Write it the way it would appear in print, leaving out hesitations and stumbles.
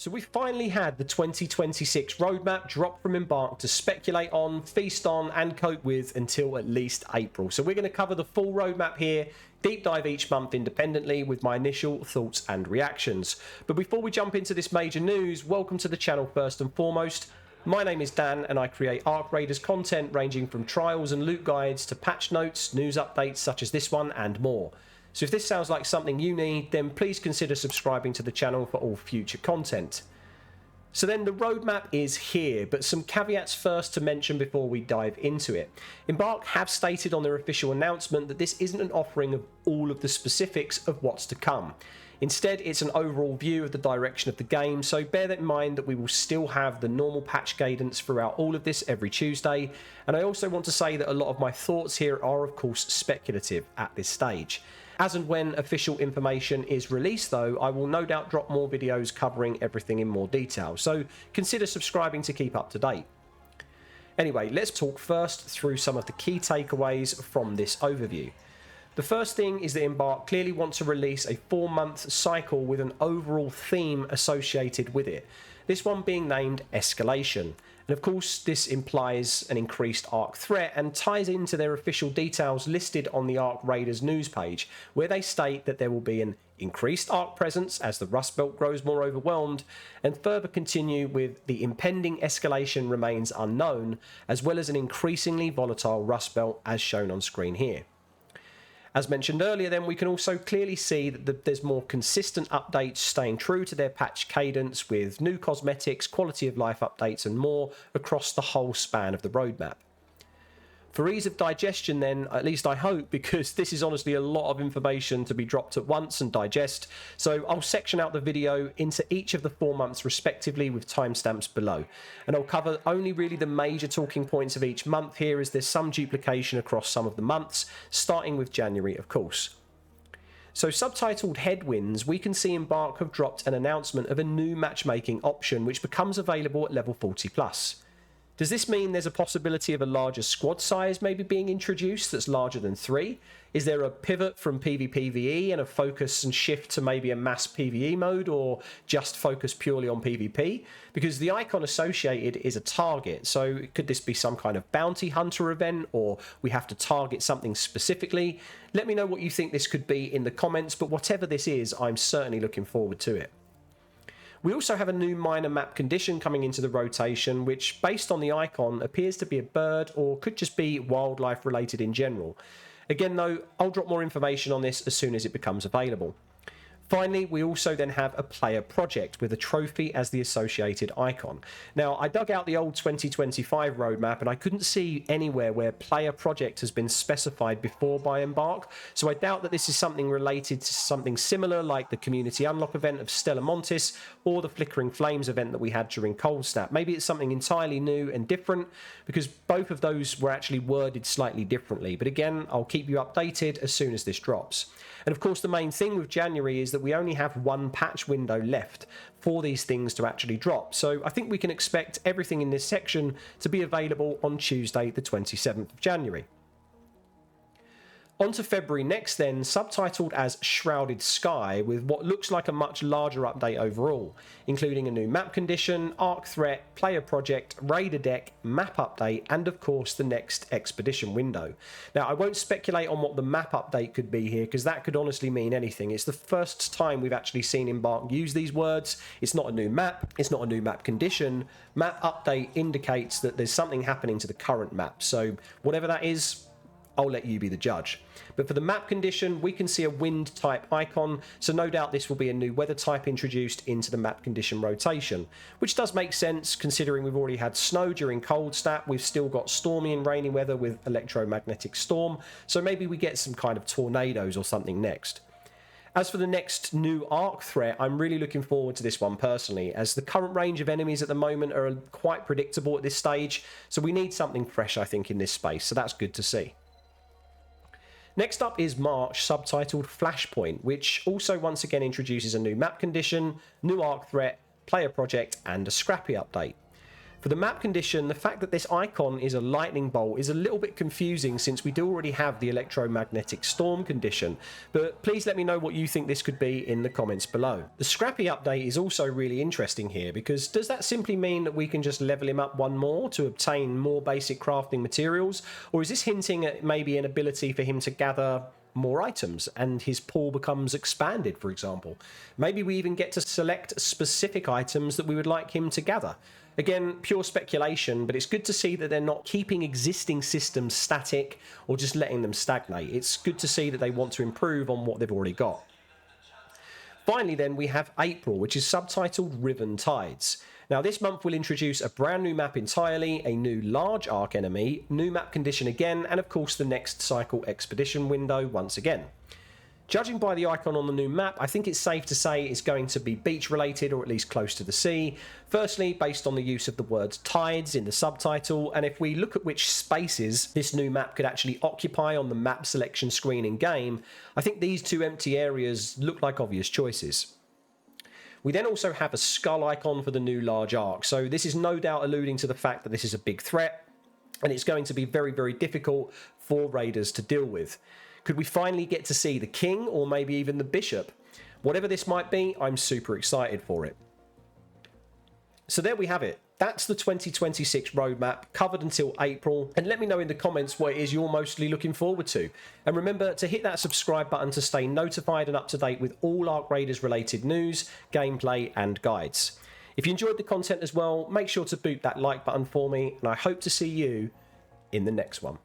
So we finally had the 2026 roadmap drop from Embark to speculate on, feast on and cope with until at least April. So we're going to cover the full roadmap here, deep dive each month independently with my initial thoughts and reactions. But before we jump into this major news, welcome to the channel first and foremost. My name is Dan and I create Arc Raiders content ranging from trials and loot guides to patch notes, news updates such as this one and more. So if this sounds like something you need, then please consider subscribing to the channel for all future content. So then the roadmap is here, but some caveats first to mention before we dive into it. Embark have stated on their official announcement that this isn't an offering of all of the specifics of what's to come. Instead, it's an overall view of the direction of the game, so bear that in mind that we will still have the normal patch cadence throughout all of this every Tuesday, and I also want to say that a lot of my thoughts here are of course speculative at this stage. As and when official information is released though, I will no doubt drop more videos covering everything in more detail, so consider subscribing to keep up to date. Anyway, let's talk first through some of the key takeaways from this overview. The first thing is that Embark clearly want to release a 4-month cycle with an overall theme associated with it, this one being named Escalation. And of course this implies an increased Arc threat and ties into their official details listed on the Arc Raiders news page, where they state that there will be an increased Arc presence as the Rust Belt grows more overwhelmed, and further continue with the impending escalation remains unknown, as well as an increasingly volatile Rust Belt as shown on screen here. As mentioned earlier then, we can also clearly see that there's more consistent updates staying true to their patch cadence with new cosmetics, quality of life updates and more across the whole span of the roadmap. For ease of digestion then, at least I hope, because this is honestly a lot of information to be dropped at once and digest, so I'll section out the video into each of the 4 months respectively with timestamps below. And I'll cover only really the major talking points of each month here, as there's some duplication across some of the months, starting with January of course. So subtitled Headwinds, we can see Embark have dropped an announcement of a new matchmaking option which becomes available at level 40+. Does this mean there's a possibility of a larger squad size maybe being introduced that's larger than 3? Is there a pivot from PvPvE and a focus and shift to maybe a mass PvE mode, or just focus purely on PvP? Because the icon associated is a target, so could this be some kind of bounty hunter event, or we have to target something specifically? Let me know what you think this could be in the comments, but whatever this is, I'm certainly looking forward to it. We also have a new minor map condition coming into the rotation, which based on the icon appears to be a bird or could just be wildlife related in general. Again though, I'll drop more information on this as soon as it becomes available. Finally, we also then have a player project with a trophy as the associated icon. Now, I dug out the old 2025 roadmap and I couldn't see anywhere where player project has been specified before by Embark, so I doubt that this is something related to something similar like the community unlock event of Stella Montis or the Flickering Flames event that we had during Cold Snap. Maybe it's something entirely new and different, because both of those were actually worded slightly differently. But again, I'll keep you updated as soon as this drops. And of course the main thing with January is that we only have one patch window left for these things to actually drop, so I think we can expect everything in this section to be available on Tuesday the 27th of January. On to February next then, subtitled as Shrouded Sky, with what looks like a much larger update overall, including a new map condition, arc threat, player project, raider deck, map update, and of course the next expedition window. Now I won't speculate on what the map update could be here, because that could honestly mean anything. It's the first time we've actually seen Embark use these words. It's not a new map, it's not a new map condition. Map update indicates that there's something happening to the current map, so whatever that is, I'll let you be the judge. But for the map condition, we can see a wind type icon, so no doubt this will be a new weather type introduced into the map condition rotation, which does make sense considering we've already had snow during Cold Snap, we've still got stormy and rainy weather with electromagnetic storm, so maybe we get some kind of tornadoes or something next. As for the next new arc threat, I'm really looking forward to this one personally, as the current range of enemies at the moment are quite predictable at this stage, so we need something fresh I think in this space, so that's good to see. Next up is March, subtitled Flashpoint, which also once again introduces a new map condition, new arc threat, player project and a scrappy update. For the map condition, the fact that this icon is a lightning bolt is a little bit confusing since we do already have the electromagnetic storm condition, but please let me know what you think this could be in the comments below. The Scrappy update is also really interesting here, because does that simply mean that we can just level him up one more to obtain more basic crafting materials, or is this hinting at maybe an ability for him to gather more items and his pool becomes expanded, for example? Maybe we even get to select specific items that we would like him to gather. Again, pure speculation, but it's good to see that they're not keeping existing systems static or just letting them stagnate. It's good to see that they want to improve on what they've already got. Finally then, we have April, which is subtitled Riven Tides. Now this month will introduce a brand new map entirely, a new large arc enemy, new map condition again, and of course the next cycle expedition window once again. Judging by the icon on the new map, I think it's safe to say it's going to be beach related, or at least close to the sea. Firstly, based on the use of the words tides in the subtitle, and if we look at which spaces this new map could actually occupy on the map selection screen in game, I think these two empty areas look like obvious choices. We then also have a skull icon for the new large arc, so this is no doubt alluding to the fact that this is a big threat, and it's going to be very, very difficult for raiders to deal with. Could we finally get to see the king, or maybe even the bishop? Whatever this might be, I'm super excited for it. So there we have it. That's the 2026 roadmap, covered until April, and let me know in the comments what it is you're mostly looking forward to. And remember to hit that subscribe button to stay notified and up to date with all Arc Raiders related news, gameplay and guides. If you enjoyed the content as well, make sure to boot that like button for me, and I hope to see you in the next one.